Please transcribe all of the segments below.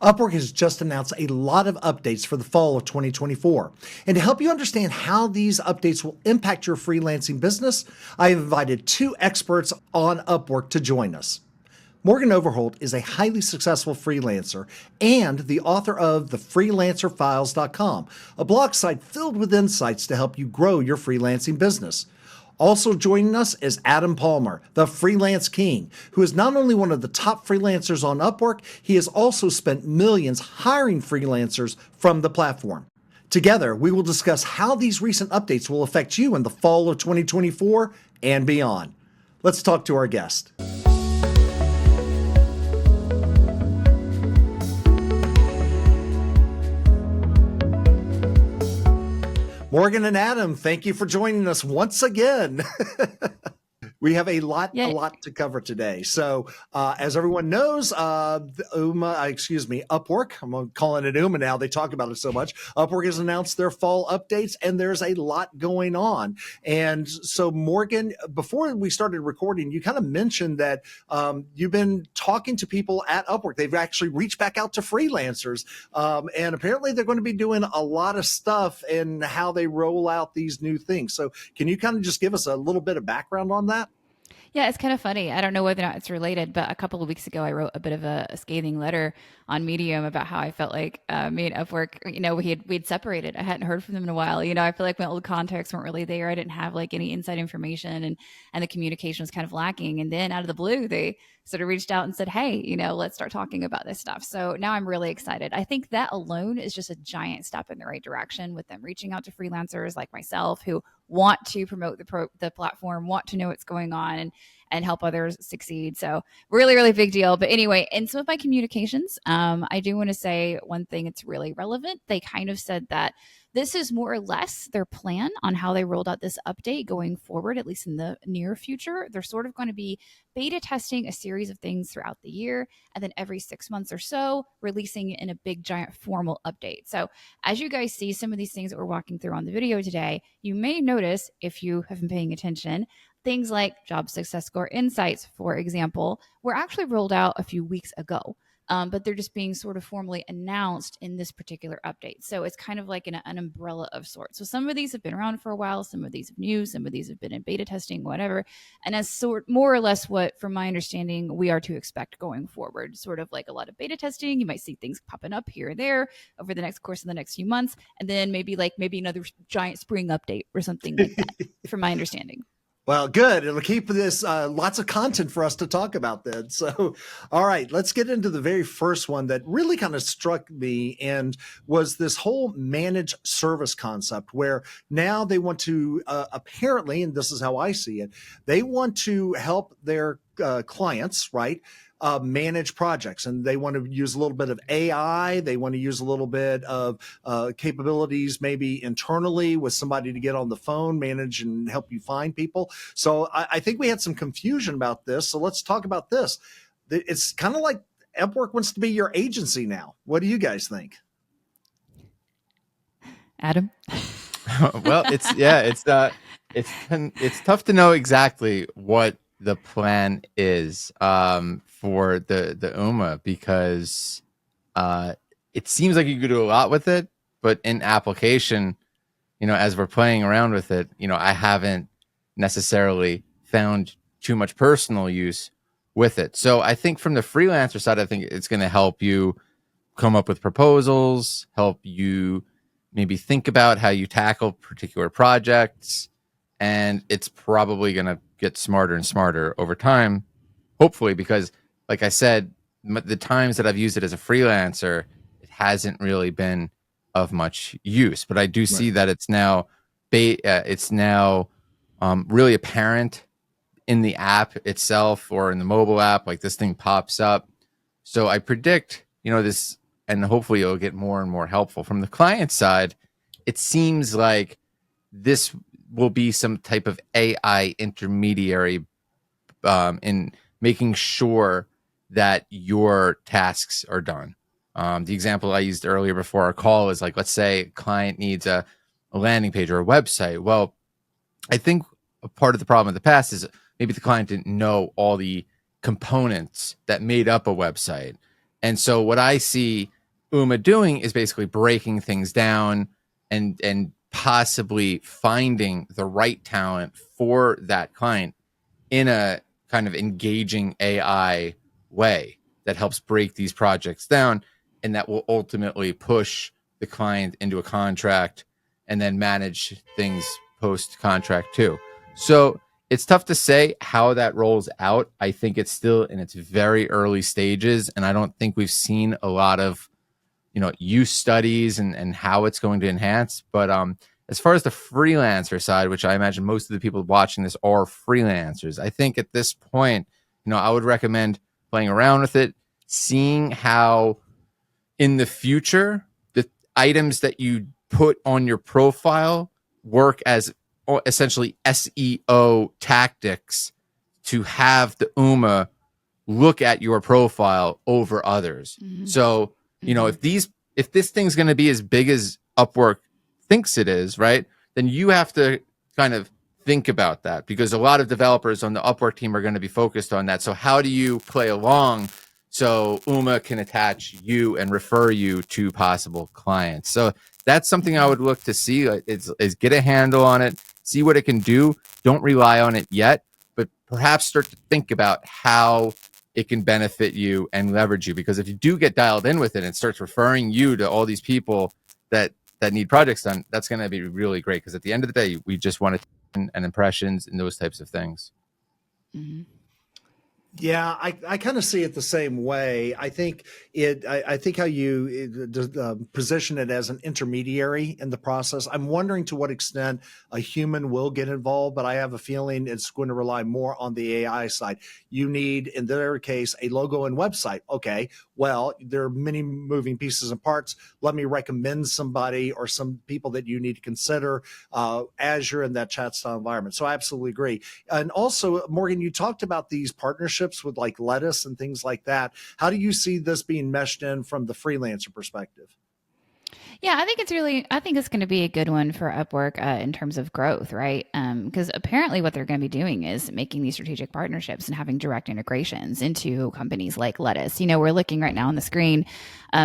Upwork has just announced a lot of updates for the fall of 2024. And to help you understand how these updates will impact your freelancing business, I have invited two experts on Upwork to join us. Morgan Overholt is a highly successful freelancer and the author of the freelancerfiles.com, a blog site filled with insights to help you grow your freelancing business. Also joining us is Adam Palmer, the Freelance King, who is not only one of the top freelancers on Upwork, he has also spent millions hiring freelancers from the platform. Together, we will discuss how these recent updates will affect you in the fall of 2024 and beyond. Let's talk to our guest. Morgan and Adam, thank you for joining us once again. We have a lot to cover today. So, as everyone knows, Upwork, I'm calling it UMA now. They talk about it so much. Upwork has announced their fall updates, and there's a lot going on. And so, Morgan, before we started recording, you kind of mentioned that you've been talking to people at Upwork. They've actually reached back out to freelancers, and apparently they're going to be doing a lot of stuff in how they roll out these new things. So, can you kind of just give us a little bit of background on that? Yeah, it's kind of funny. I don't know whether or not it's related, but a couple of weeks ago, I wrote a bit of a scathing letter on Medium about how I felt like me and Upwork, we'd separated. I hadn't heard from them in a while. I feel like my old contacts weren't really there. I didn't have like any inside information, and the communication was kind of lacking. And then out of the blue, they sort of reached out and said, hey, let's start talking about this stuff. So now I'm really excited. I think that alone is just a giant step in the right direction with them reaching out to freelancers like myself who want to promote the platform, want to know what's going on, and help others succeed. So really, really big deal. But anyway, in some of my communications, I do want to say one thing that's really relevant. They kind of said that this is more or less their plan on how they rolled out this update going forward, at least in the near future. They're sort of going to be beta testing a series of things throughout the year, and then every 6 months or so, releasing it in a big, giant formal update. So as you guys see some of these things that we're walking through on the video today, you may notice, if you have been paying attention, things like Job Success Score Insights, for example, were actually rolled out a few weeks ago. But they're just being sort of formally announced in this particular update. So it's kind of like an umbrella of sorts. So some of these have been around for a while, some of these are new, some of these have been in beta testing, whatever. And as more or less what, from my understanding, we are to expect going forward. Sort of like a lot of beta testing. You might see things popping up here or there over the next course of the next few months. And then maybe another giant spring update or something like that, from my understanding. Well, good. It'll keep this lots of content for us to talk about then. So, all right, let's get into the very first one that really kind of struck me and was this whole managed service concept where now they want to apparently, and this is how I see it, they want to help their clients, right? Manage projects, and they want to use a little bit of AI. They want to use a little bit of capabilities, maybe internally with somebody to get on the phone, manage and help you find people. So I think we had some confusion about this. So let's talk about this. It's kind of like Upwork wants to be your agency now. What do you guys think? Adam? Well, it's tough to know exactly what the plan is for the UMA, because it seems like you could do a lot with it, but in application, as we're playing around with it, I haven't necessarily found too much personal use with it. So I think from the freelancer side, I think it's going to help you come up with proposals, help you maybe think about how you tackle particular projects, and it's probably going to get smarter and smarter over time, hopefully, because like I said, the times that I've used it as a freelancer, it hasn't really been of much use. But I do see that it's now really apparent in the app itself or in the mobile app, like this thing pops up. So I predict, this, and hopefully it'll get more and more helpful. From the client side, it seems like this will be some type of AI intermediary in making sure that your tasks are done. The example I used earlier before our call is like, let's say a client needs a landing page or a website. Well, I think a part of the problem in the past is maybe the client didn't know all the components that made up a website. And so what I see Uma doing is basically breaking things down and possibly finding the right talent for that client in a kind of engaging AI way that helps break these projects down, and that will ultimately push the client into a contract and then manage things post contract too. So it's tough to say how that rolls out. I think it's still in its very early stages, and I don't think we've seen a lot of use studies and how it's going to enhance. But as far as the freelancer side, which I imagine most of the people watching this are freelancers, I think at this point, I would recommend playing around with it, seeing how in the future the items that you put on your profile work as essentially SEO tactics to have the UMA look at your profile over others. Mm-hmm. So, if this thing's going to be as big as Upwork thinks it is, right, then you have to kind of think about that, because a lot of developers on the Upwork team are going to be focused on that. So how do you play along so Uma can attach you and refer you to possible clients? So that's something I would look to see is get a handle on it, see what it can do. Don't rely on it yet, but perhaps start to think about how it can benefit you and leverage you. Because if you do get dialed in with it and starts referring you to all these people that need projects done, that's going to be really great. Because at the end of the day, we just want to and impressions and those types of things. Mm-hmm. Yeah, I kind of see it the same way. I think I think how you position it as an intermediary in the process. I'm wondering to what extent a human will get involved, but I have a feeling it's going to rely more on the AI side. You need, in their case, a logo and website. Okay, well, there are many moving pieces and parts. Let me recommend somebody or some people that you need to consider as you're in that chat style environment. So I absolutely agree. And also, Morgan, you talked about these partnerships with like Lettuce and things like that. How do you see this being meshed in from the freelancer perspective? Yeah, I think it's going to be a good one for Upwork in terms of growth, right? Because apparently what they're going to be doing is making these strategic partnerships and having direct integrations into companies like Lettuce. We're looking right now on the screen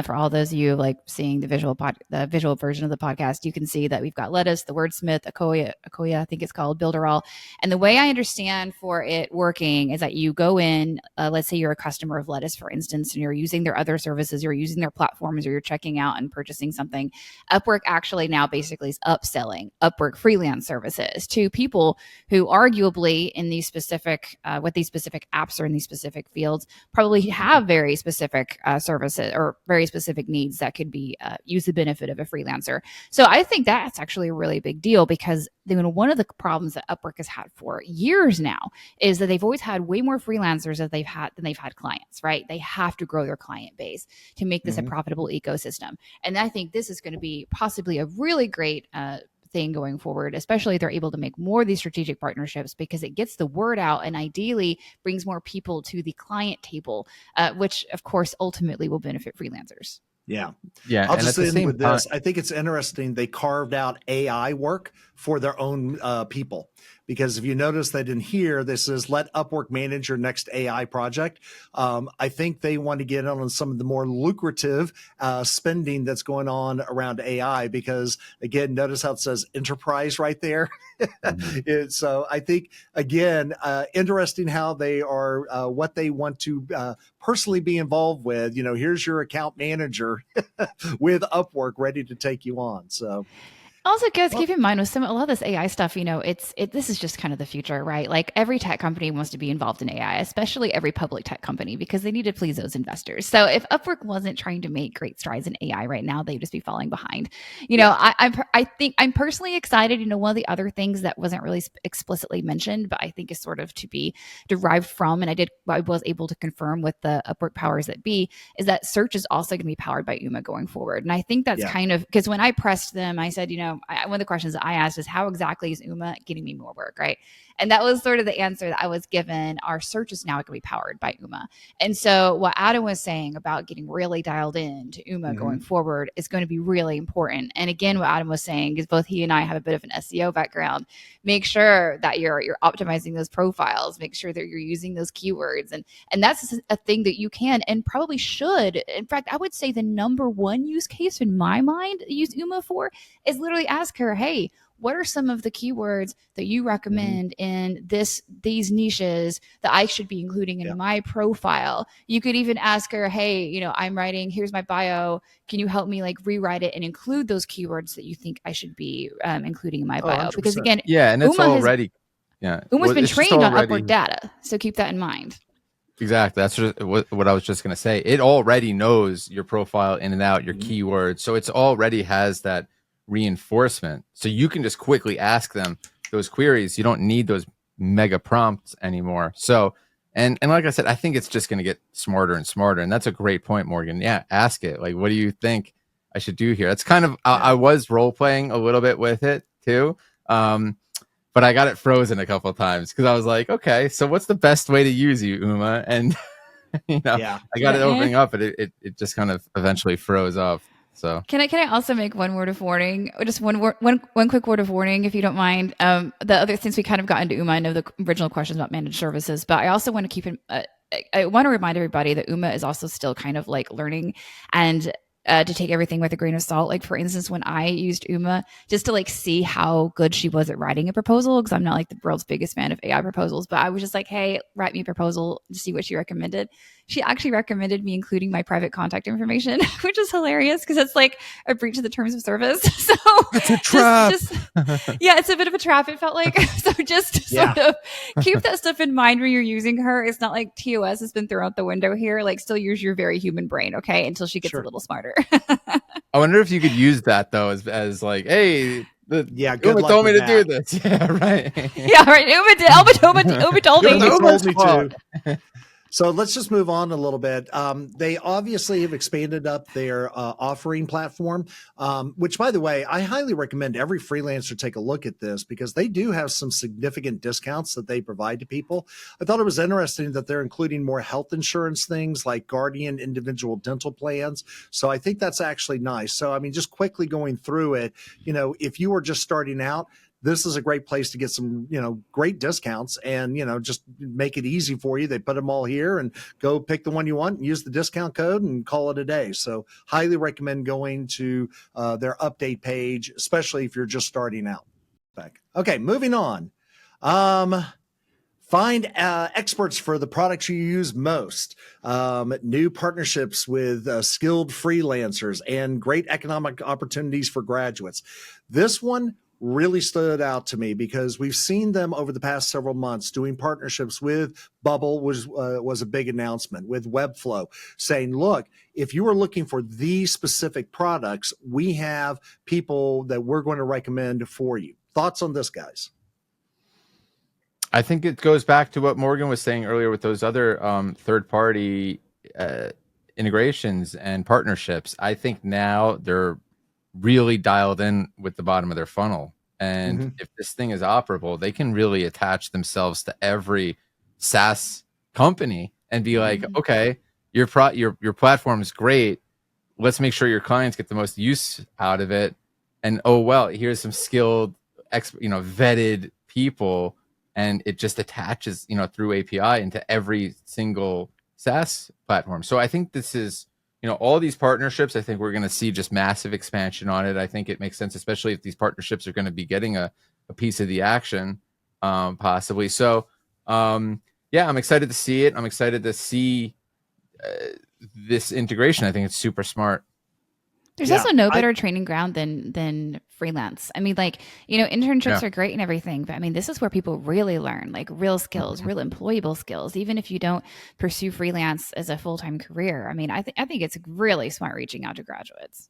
for all those of you like seeing the visual version of the podcast. You can see that we've got Lettuce, the Wordsmith, Akoya, I think it's called, Builderall. And the way I understand for it working is that you go in, let's say you're a customer of Lettuce, for instance, and you're using their other services, you're using their platforms, or you're checking out and purchasing something. Upwork actually now basically is upselling Upwork freelance services to people who arguably in these specific, with these specific apps or in these specific fields, probably have very specific services or very specific needs that could be use the benefit of a freelancer. So I think that's actually a really big deal, because one of the problems that Upwork has had for years now is that they've always had way more freelancers than they've had clients, right? They have to grow their client base to make this a profitable ecosystem. And I think this is going to be possibly a really great thing going forward, especially if they're able to make more of these strategic partnerships, because it gets the word out and ideally brings more people to the client table, which of course ultimately will benefit freelancers. Yeah. I'll just end with this. I think it's interesting. They carved out AI work for their own people, because if you notice that in here, this is let Upwork manage your next AI project. I think they want to get on some of the more lucrative spending that's going on around AI, because again, notice how it says enterprise right there. So I think, again, interesting how they are, what they want to personally be involved with. Here's your account manager with Upwork ready to take you on. So also, guys, keep in mind with a lot of this AI stuff, this is just kind of the future, right? Like every tech company wants to be involved in AI, especially every public tech company, because they need to please those investors. So if Upwork wasn't trying to make great strides in AI right now, they'd just be falling behind. I think I'm personally excited. One of the other things that wasn't really explicitly mentioned, but I think is sort of to be derived from, and I was able to confirm with the Upwork powers that be, is that search is also going to be powered by UMA going forward. And I think that's kind of, because when I pressed them, I said, one of the questions that I asked is, how exactly is Uma getting me more work, right? And that was sort of the answer that I was given. Our search is now going to be powered by Uma. And so what Adam was saying about getting really dialed in to Uma going forward is going to be really important. And again, what Adam was saying is both he and I have a bit of an SEO background. Make sure that you're optimizing those profiles, make sure that you're using those keywords. And that's a thing that you can and probably should. In fact, I would say the number one use case in my mind use Uma for is literally ask her, hey, what are some of the keywords that you recommend in these niches that I should be including in my profile? You could even ask her, hey, I'm writing, here's my bio. Can you help me like rewrite it and include those keywords that you think I should be including in my bio? 100%. Because again, Yeah, and it's already Uma's been trained on Upwork data, so keep that in mind. Exactly. That's what I was just going to say. It already knows your profile in and out, your keywords. So it's already has that reinforcement. So you can just quickly ask them those queries. You don't need those mega prompts anymore. So, and like I said, I think it's just going to get smarter and smarter. And that's a great point, Morgan. Yeah. Ask it. Like, what do you think I should do here? That's kind of, I was role playing a little bit with it too. But I got it frozen a couple of times because I was like, okay, so what's the best way to use you, Uma? And I got it opening up, but it just kind of eventually froze up. So can I also make one word of warning? Just one quick word of warning, if you don't mind. The other, since we kind of got into Uma, I know the original question about managed services, but I also want to keep I want to remind everybody that Uma is also still kind of like learning and to take everything with a grain of salt. Like for instance, when I used Uma just to like see how good she was at writing a proposal, because I'm not like the world's biggest fan of AI proposals, but I was just like, hey, write me a proposal to see what she recommended. She actually recommended me including my private contact information, which is hilarious because it's like a breach of the terms of service. So it's a trap. Yeah, it's a bit of a trap. It felt like, so just sort of keep that stuff in mind when you're using her. It's not like TOS has been thrown out the window here. Like still use your very human brain, okay, until she gets a little smarter. I wonder if you could use that though as like, hey, good Uma luck told me with to do that. this. Yeah, right. Yeah, right. Uma told me. Uma told me to. So let's just move on a little bit. They obviously have expanded up their offering platform, which, by the way, I highly recommend every freelancer take a look at this because they do have some significant discounts that they provide to people. I thought it was interesting that they're including more health insurance things like Guardian individual dental plans. So I think that's actually nice. So, I mean, just quickly going through it, if you were just starting out, this is a great place to get some, great discounts and, just make it easy for you. They put them all here and go pick the one you want and use the discount code and call it a day. So highly recommend going to their update page, especially if you're just starting out. Okay, moving on. Find experts for the products you use most, new partnerships with skilled freelancers, and great economic opportunities for graduates. This one really stood out to me because we've seen them over the past several months doing partnerships with Bubble, was a big announcement, with Webflow, saying, look, if you are looking for these specific products, we have people that we're going to recommend for you. Thoughts on this, guys? I think it goes back to what Morgan was saying earlier with those other third-party integrations and partnerships. I think now they're really dialed in with the bottom of their funnel. And if this thing is operable, they can really attach themselves to every SaaS company and be like, okay, your platform is great. Let's make sure your clients get the most use out of it. And here's some skilled, vetted people, and it just attaches, through API into every single SaaS platform. So I think this is, all these partnerships, I think we're going to see just massive expansion on it. I think it makes sense, especially if these partnerships are going to be getting a piece of the action, possibly. So, I'm excited to see it. I'm excited to see this integration. I think it's super smart. There's also no better training ground than freelance. I mean, like, internships are great and everything, but I mean, this is where people really learn like real skills, real employable skills, even if you don't pursue freelance as a full-time career. I mean, I think it's really smart reaching out to graduates.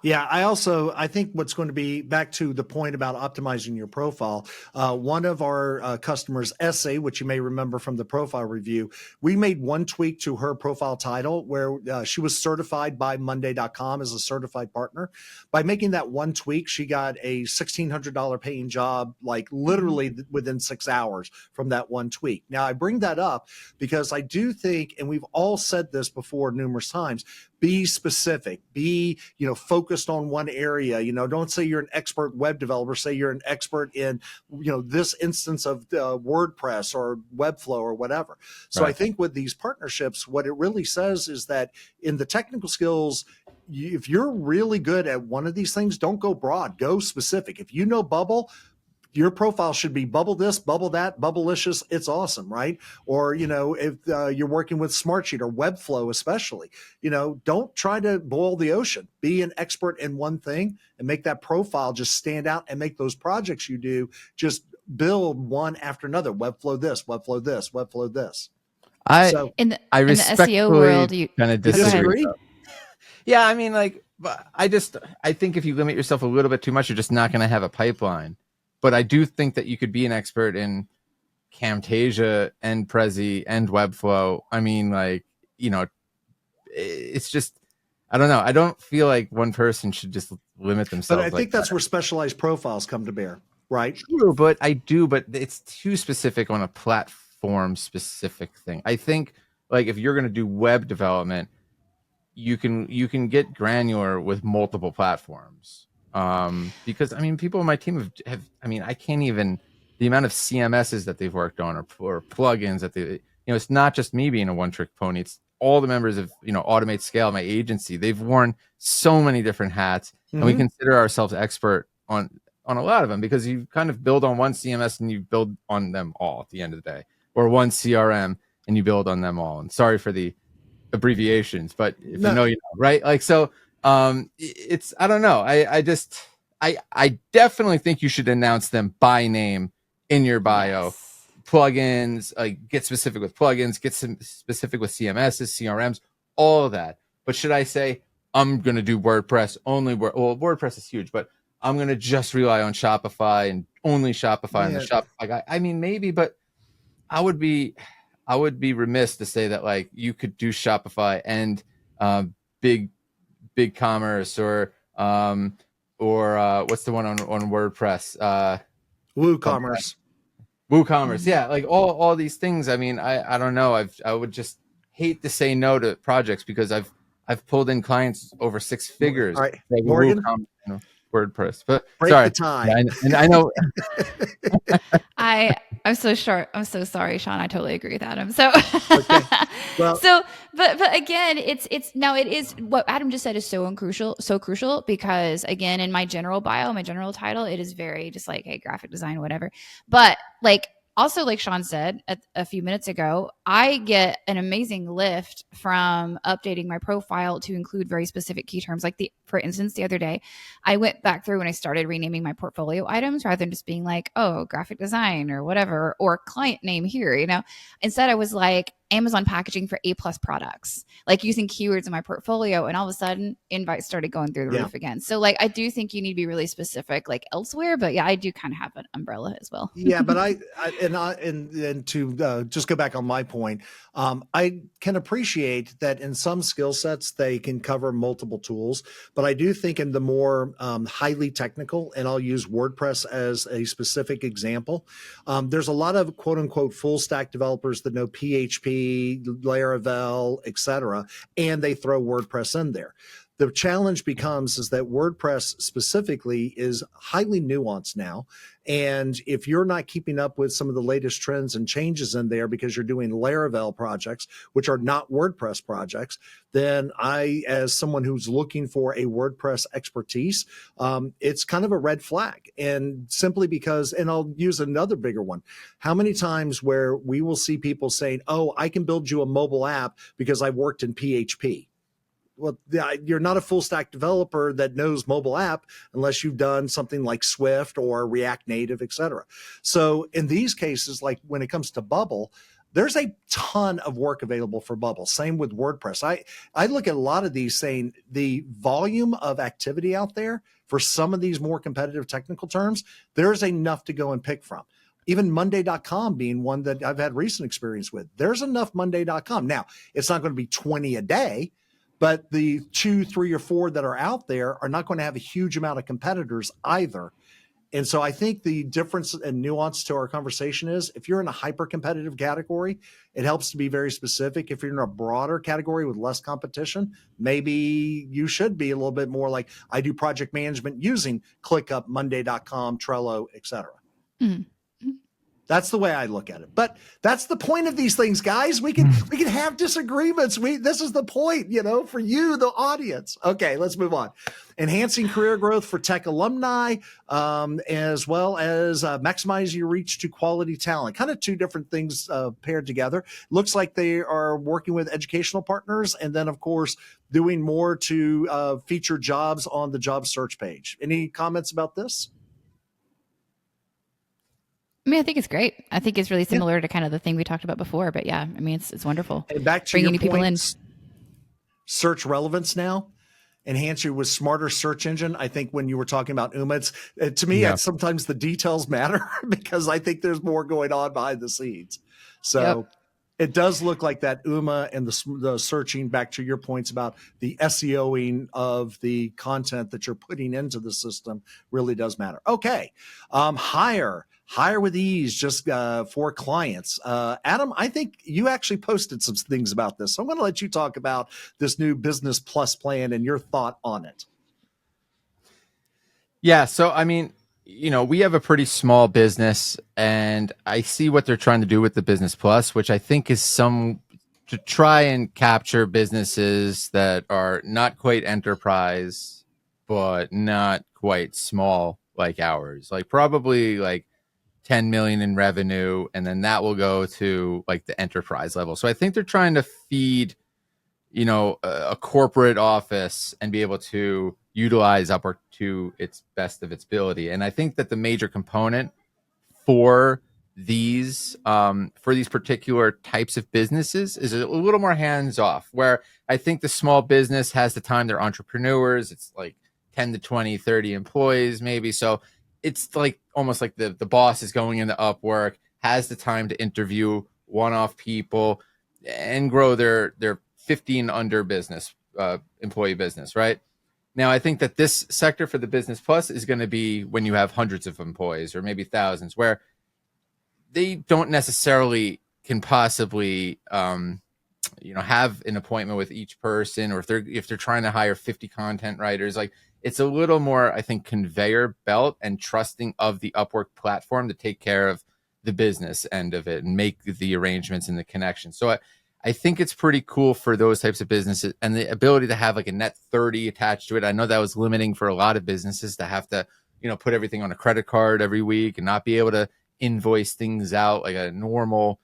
Yeah, I think what's going to be back to the point about optimizing your profile. One of our customers, Essay, which you may remember from the profile review, we made one tweak to her profile title where she was certified by Monday.com as a certified partner. By making that one tweak, she got a $1,600 paying job, like literally within 6 hours from that one tweak. Now, I bring that up because I do think, and we've all said this before numerous times, be specific, be, focused on one area. Don't say you're an expert web developer, say you're an expert in, this instance of WordPress or Webflow or whatever. So I think with these partnerships, what it really says is that in the technical skills, if you're really good at one of these things, don't go broad, go specific. If you know Bubble, your profile should be bubble this, bubble that, bubblicious. It's awesome, right? Or, if you're working with Smartsheet or Webflow, especially, don't try to boil the ocean. Be an expert in one thing and make that profile just stand out, and make those projects you do just build one after another. Webflow this, Webflow this, Webflow this. So in the respectfully SEO world, you kind of disagree. Yeah, I mean, like, I think if you limit yourself a little bit too much, you're just not going to have a pipeline. But I do think that you could be an expert in Camtasia and Prezi and Webflow. I mean, like, it's just, I don't know. I don't feel like one person should just limit themselves. But I think that's where specialized profiles come to bear, right? True, but it's too specific on a platform specific thing. I think, like, if you're going to do web development, you can get granular with multiple platforms. Because I mean, people on my team have I mean, I can't even, the amount of CMSs that they've worked on or plugins that they, it's not just me being a one trick pony. It's all the members of, Automate Scale, my agency. They've worn so many different hats, and we consider ourselves expert on a lot of them, because you kind of build on one CMS and you build on them all at the end of the day, or one CRM and you build on them all. And sorry for the abbreviations, but if you know, right? Like, so it's, I don't know. I definitely think you should announce them by name in your bio. Yes. Plugins, get specific with plugins, get some specific with CMSs, CRMs, all of that. But should I say I'm going to do WordPress only? Well, WordPress is huge, but I'm going to just rely on Shopify and only Shopify and the Shopify guy. I mean, maybe, but I would be remiss to say that, like, you could do Shopify and big commerce or what's the one on WordPress? WooCommerce. WooCommerce, yeah, like all these things. I mean, I don't know. I would just hate to say no to projects, because I've pulled in clients over 6 figures. All right, like Morgan. WordPress, but Break sorry, the tie. yeah, and I know. I'm so short. I'm so sorry, Sean. I totally agree with Adam. So, Okay. Well, but again, it's now, it is what Adam just said is so crucial, because again, in my general bio, my general title, it is very just like, hey, graphic design, whatever. But like, also, like Sean said a few minutes ago, I get an amazing lift from updating my profile to include very specific key terms. Like, for instance, the other day, I went back through and I started renaming my portfolio items rather than just being like, oh, graphic design or whatever, or client name here, Instead, I was like, Amazon packaging for A+ products, like using keywords in my portfolio, and all of a sudden invites started going through the roof again. So like, I do think you need to be really specific, like elsewhere, but yeah, I do kind of have an umbrella as well. Yeah, but and to just go back on my point, I can appreciate that in some skill sets they can cover multiple tools, but I do think in the more highly technical, and I'll use WordPress as a specific example, there's a lot of quote unquote full stack developers that know PHP, Laravel, etc., and they throw WordPress in there. The challenge becomes is that WordPress specifically is highly nuanced now. And if you're not keeping up with some of the latest trends and changes in there because you're doing Laravel projects, which are not WordPress projects, then I, as someone who's looking for a WordPress expertise, it's kind of a red flag. And simply because, and I'll use another bigger one, how many times where we will see people saying, oh, I can build you a mobile app because I worked in PHP. Well, you're not a full stack developer that knows mobile app unless you've done something like Swift or React Native, et cetera. So in these cases, like when it comes to Bubble, there's a ton of work available for Bubble. Same with WordPress. I look at a lot of these saying the volume of activity out there for some of these more competitive technical terms, there's enough to go and pick from. Even Monday.com being one that I've had recent experience with. There's enough Monday.com. Now, it's not going to be 20 a day, but the 2, 3, or 4 that are out there are not going to have a huge amount of competitors either. And so I think the difference and nuance to our conversation is if you're in a hyper competitive category, it helps to be very specific. If you're in a broader category with less competition, maybe you should be a little bit more like I do project management using ClickUp, Monday.com, Trello, et cetera. Mm-hmm. That's the way I look at it. But that's the point of these things, guys. We can have disagreements. This is the point, for you, the audience. Okay, let's move on. Enhancing career growth for tech alumni, as well as maximizing your reach to quality talent. Kind of two different things paired together. Looks like they are working with educational partners, and then, of course, doing more to feature jobs on the job search page. Any comments about this? I mean, I think it's great. I think it's really similar to kind of the thing we talked about before. But yeah, I mean, it's wonderful. And back to bringing your new people in. Search relevance now. Enhance you with smarter search engine. I think when you were talking about Uma, to me, sometimes the details matter because I think there's more going on behind the scenes. So it does look like that Uma and the searching, back to your points about the SEOing of the content that you're putting into the system, really does matter. Okay. Hire with ease, just for clients. Adam, I think you actually posted some things about this. So I'm going to let you talk about this new Business Plus plan and your thought on it. Yeah. So, I mean, we have a pretty small business, and I see what they're trying to do with the Business Plus, which I think is to try and capture businesses that are not quite enterprise, but not quite small like ours, like probably like 10 million in revenue, and then that will go to like the enterprise level. So I think they're trying to feed, a corporate office and be able to utilize Upwork to its best of its ability. And I think that the major component for these particular types of businesses is a little more hands off, where I think the small business has the time. They're entrepreneurs. It's like 10 to 20, 30 employees maybe. So it's like almost like the boss is going into Upwork, has the time to interview one-off people and grow their 15 under business, employee business, right? Now, I think that this sector for the Business Plus is going to be when you have hundreds of employees or maybe thousands, where they don't necessarily can possibly, have an appointment with each person, or if they're trying to hire 50 content writers, like it's a little more, I think, conveyor belt and trusting of the Upwork platform to take care of the business end of it and make the arrangements and the connections. So I think it's pretty cool for those types of businesses, and the ability to have like a net 30 attached to it. I know that was limiting for a lot of businesses to have to, put everything on a credit card every week and not be able to invoice things out like a normal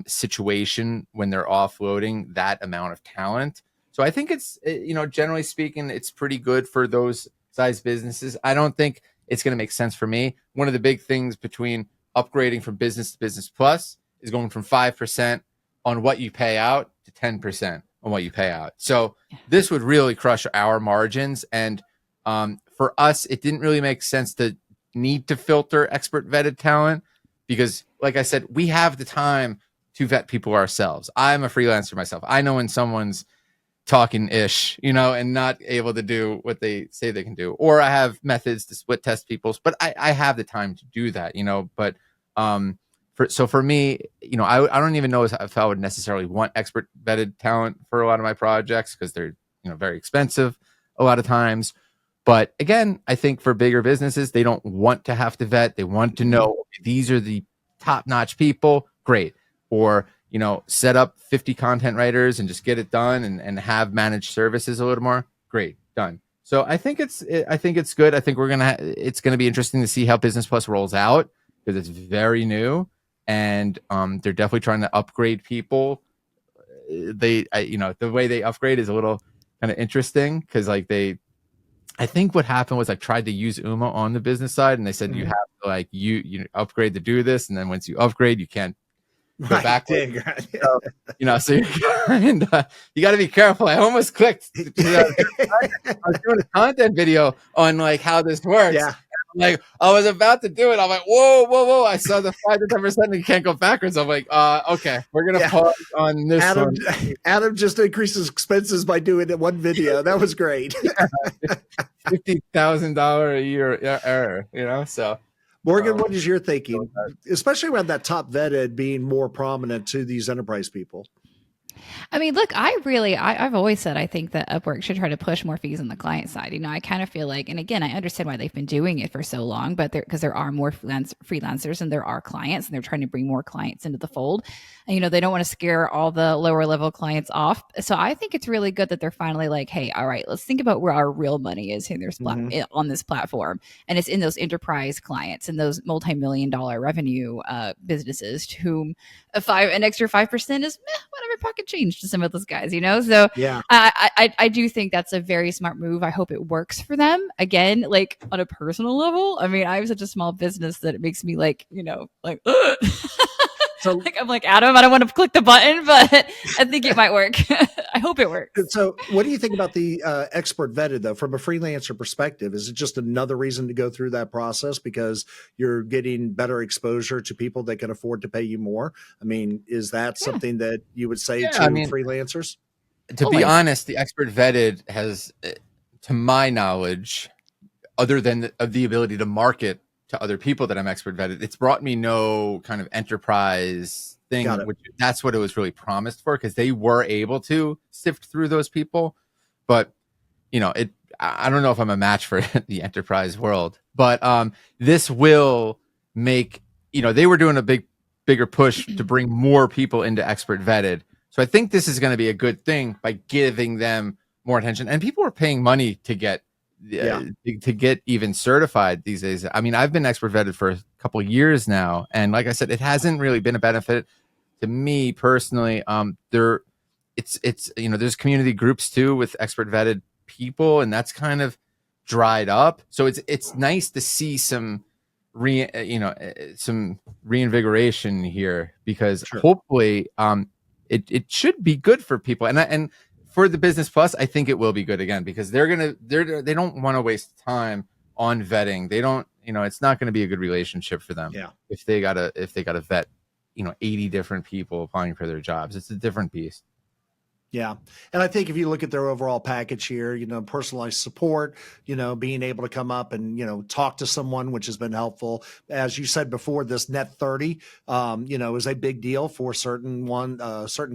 situation when they're offloading that amount of talent. So I think it's, generally speaking, it's pretty good for those size businesses. I don't think it's going to make sense for me. One of the big things between upgrading from Business to Business Plus is going from 5% on what you pay out to 10% on what you pay out. So this would really crush our margins. And for us, it didn't really make sense to need to filter expert vetted talent because, like I said, we have the time to vet people ourselves. I'm a freelancer myself. I know when someone's talking ish, and not able to do what they say they can do, or I have methods to split test people's, but I have the time to do that, but for me, I don't even know if I would necessarily want expert vetted talent for a lot of my projects because they're, very expensive a lot of times. But again, I think for bigger businesses, they don't want to have to vet. They want to know these are the top-notch people. Great. Or, set up 50 content writers and just get it done and have managed services a little more. Great. Done. So I think it's good. I think it's going to be interesting to see how Business Plus rolls out because it's very new and they're definitely trying to upgrade people. The way they upgrade is a little kind of interesting because I think what happened was I tried to use Uma on the business side and they said you have to you upgrade to do this. And then once you upgrade, you can't go Right, backwards. right. So, so you got to be careful. I almost clicked. I was doing a content video on like how this works. Yeah. Like I was about to do it. I'm like, whoa, whoa, whoa! I saw the 5 to 10% and you can't go backwards. I'm like, okay, we're gonna Yeah. pause on this Adam, one. Adam just increases expenses by doing it one video. That was great. $50,000 a year error. So Morgan, what is your thinking, especially around that top vetted being more prominent to these enterprise people? I mean, look, I've always said I think that Upwork should try to push more fees on the client side. I kind of feel like, and again, I understand why they've been doing it for so long, but because there are more freelancers and there are clients, and they're trying to bring more clients into the fold. And, they don't want to scare all the lower level clients off. So I think it's really good that they're finally like, hey, all right, let's think about where our real money is in on this platform, and it's in those enterprise clients and those multi-million-dollar revenue businesses to whom an extra 5% is whatever pocket change to some of those guys, So Yeah. I do think that's a very smart move. I hope it works for them. Again, like on a personal level, I mean, I have such a small business that it makes me like, ugh. So like, I'm like, Adam, I don't want to click the button, but I think it might work. I hope it works. So what do you think about the expert vetted, though, from a freelancer perspective? Is it just another reason to go through that process because you're getting better exposure to people that can afford to pay you more? I mean, is that something that you would say to freelancers? To be honest, the expert vetted has, to my knowledge, other than the ability to market to other people that I'm expert vetted, it's brought me no kind of enterprise thing, which that's what it was really promised for, because they were able to sift through those people. But I don't know if I'm a match for the enterprise world, but this will make, they were doing a bigger push to bring more people into expert vetted. So I think this is going to be a good thing by giving them more attention, and people are paying money to get even certified these days. I mean, I've been expert vetted for a couple of years now, and like I said, it hasn't really been a benefit to me personally. There's community groups too with expert vetted people, and that's kind of dried up. So it's nice to see some reinvigoration here, because hopefully it should be good for people, and for the Business Plus, I think it will be good again, because they don't want to waste time on vetting. They don't, it's not going to be a good relationship for them. Yeah. If they gotta vet, 80 different people applying for their jobs. It's a different beast. Yeah. And I think if you look at their overall package here, personalized support, being able to come up and, talk to someone, which has been helpful. As you said before, this net 30, is a big deal for certain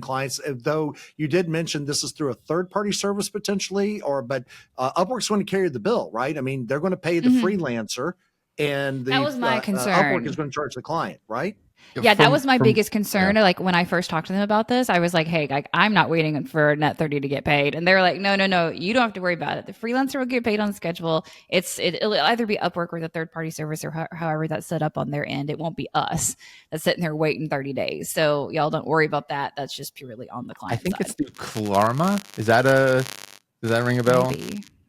clients. Though you did mention this is through a third-party service potentially, but Upwork's going to carry the bill, right? I mean, they're going to pay the freelancer, and that was my concern. Upwork is going to charge the client, right? Yeah, that was my biggest concern. Yeah. Like when I first talked to them about this, I was like, hey, I'm not waiting for net 30 to get paid. And they were like, no, you don't have to worry about it. The freelancer will get paid on schedule. It'll either be Upwork or the third party service, or however that's set up on their end. It won't be us that's sitting there waiting 30 days. So y'all don't worry about that. That's just purely on the client I think side. It's through Klarma. Does that ring a bell?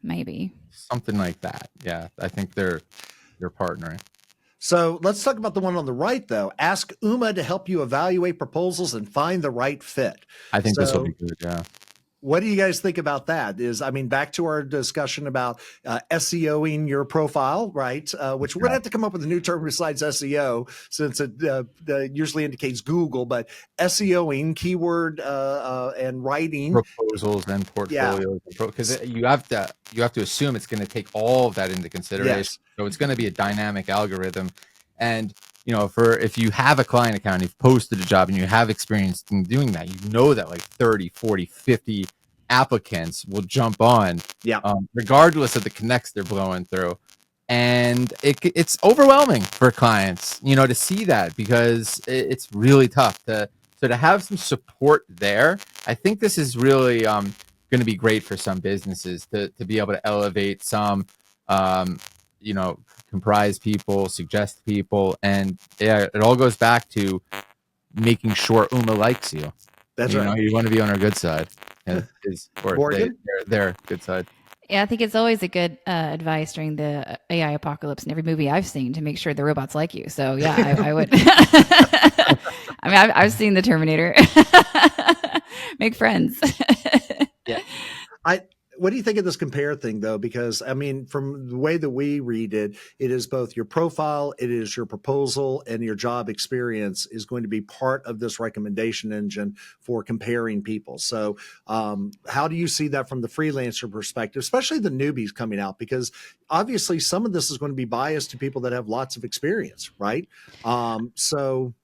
Maybe. Something like that. Yeah. I think they're partnering. So let's talk about the one on the right, though. Ask Uma to help you evaluate proposals and find the right fit. I think this will be good, yeah. What do you guys think about that? Back to our discussion about SEOing your profile, right? Which we're going to have to come up with a new term besides SEO, since it usually indicates Google, but SEOing, keyword and writing. Proposals and portfolios. Because you have to assume it's going to take all of that into consideration. Yes. So it's going to be a dynamic algorithm. And if you have a client account, you've posted a job and you have experience in doing that, that like 30, 40, 50 applicants will jump on, regardless of the connects they're blowing through. And it's overwhelming for clients, to see that, because it's really tough so to have some support there. I think this is really going to be great for some businesses to be able to elevate some, comprise people, suggest people, and it all goes back to making sure Uma likes you. That's right. You want to be on her good side. Their good side. Yeah, I think it's always a good advice during the AI apocalypse in every movie I've seen to make sure the robots like you. So yeah, I would. I mean, I've seen the Terminator. Make friends. Yeah. I what do you think of this compare thing though? Because I mean, from the way that we read it, it is both your profile, it is your proposal, and your job experience is going to be part of this recommendation engine for comparing people. So, how do you see that from the freelancer perspective, especially the newbies coming out? Because obviously, some of this is going to be biased to people that have lots of experience, right? So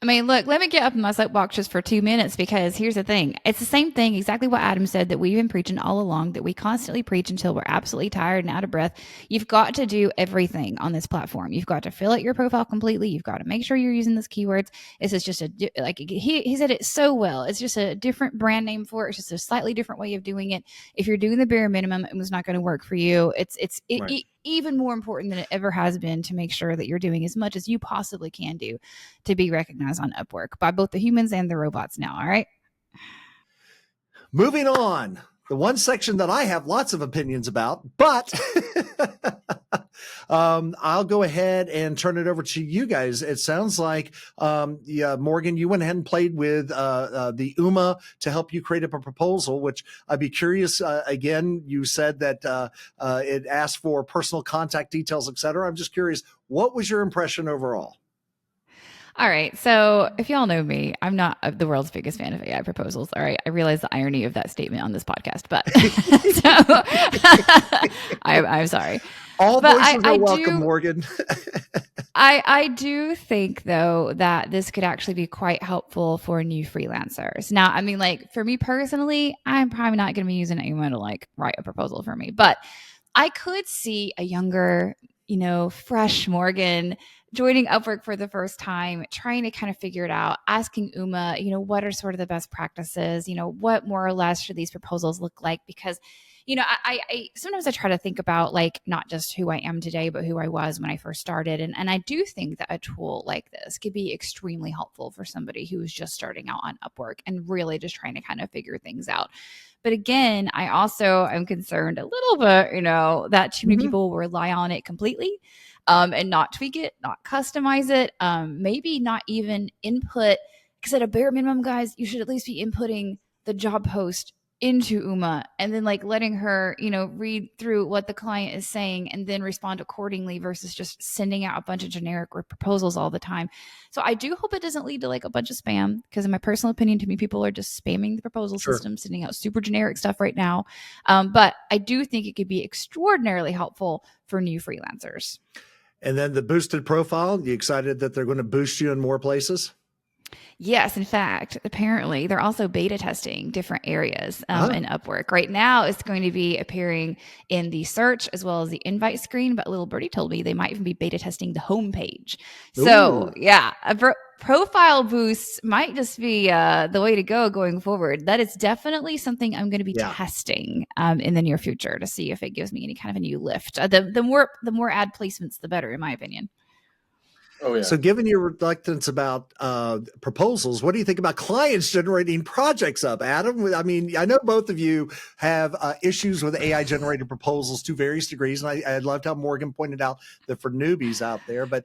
I mean, look, let me get up in my soapbox just for 2 minutes because here's the thing. It's the same thing, exactly what Adam said that we've been preaching all along, that we constantly preach until we're absolutely tired and out of breath. You've got to do everything on this platform. You've got to fill out your profile completely. You've got to make sure you're using those keywords. This is just like he said it so well. It's just a different brand name for it. It's just a slightly different way of doing it. If you're doing the bare minimum, it was not going to work for you. right. Even more important than it ever has been to make sure that you're doing as much as you possibly can do to be recognized on Upwork by both the humans and the robots now. All right. Moving on, the one section that I have lots of opinions about, but I'll go ahead and turn it over to you guys. It sounds like, yeah, Morgan, you went ahead and played with the UMA to help you create up a proposal, which I'd be curious. Again, you said that it asked for personal contact details, et cetera. I'm just curious, what was your impression overall? All right. So, if y'all know me, I'm not the world's biggest fan of AI proposals. All right. I realize the irony of that statement on this podcast, but so I'm sorry. All But voices are welcome, Morgan. I do think though that this could actually be quite helpful for new freelancers. Now, I mean, like for me personally, I'm probably not going to be using anyone to like write a proposal for me, but I could see a younger, fresh Morgan joining Upwork for the first time, trying to kind of figure it out, asking Uma, what are sort of the best practices? What more or less should these proposals look like? Because, I sometimes I try to think about like not just who I am today, but who I was when I first started. And I do think that a tool like this could be extremely helpful for somebody who is just starting out on Upwork and really just trying to kind of figure things out. But again, I also am concerned a little bit, that too many people will rely on it completely and not tweak it, not customize it, maybe not even input. Because at a bare minimum, guys, you should at least be inputting the job post into Uma and then like letting her, read through what the client is saying and then respond accordingly versus just sending out a bunch of generic proposals all the time. So I do hope it doesn't lead to like a bunch of spam because in my personal opinion, too many people are just spamming the proposal Sure. system, sending out super generic stuff right now. But I do think it could be extraordinarily helpful for new freelancers. And then the boosted profile, you excited that they're going to boost you in more places? Yes, in fact, apparently they're also beta testing different areas in Upwork. Right now, it's going to be appearing in the search as well as the invite screen. But Little Birdie told me they might even be beta testing the homepage. So, yeah, profile boosts might just be the way to go going forward. That is definitely something I'm going to be testing in the near future to see if it gives me any kind of a new lift. The more ad placements, the better, in my opinion. Oh, yeah. So given your reluctance about proposals, what do you think about clients generating projects up, Adam? I mean, I know both of you have issues with AI generated proposals to various degrees. And I loved how Morgan pointed out that for newbies out there, but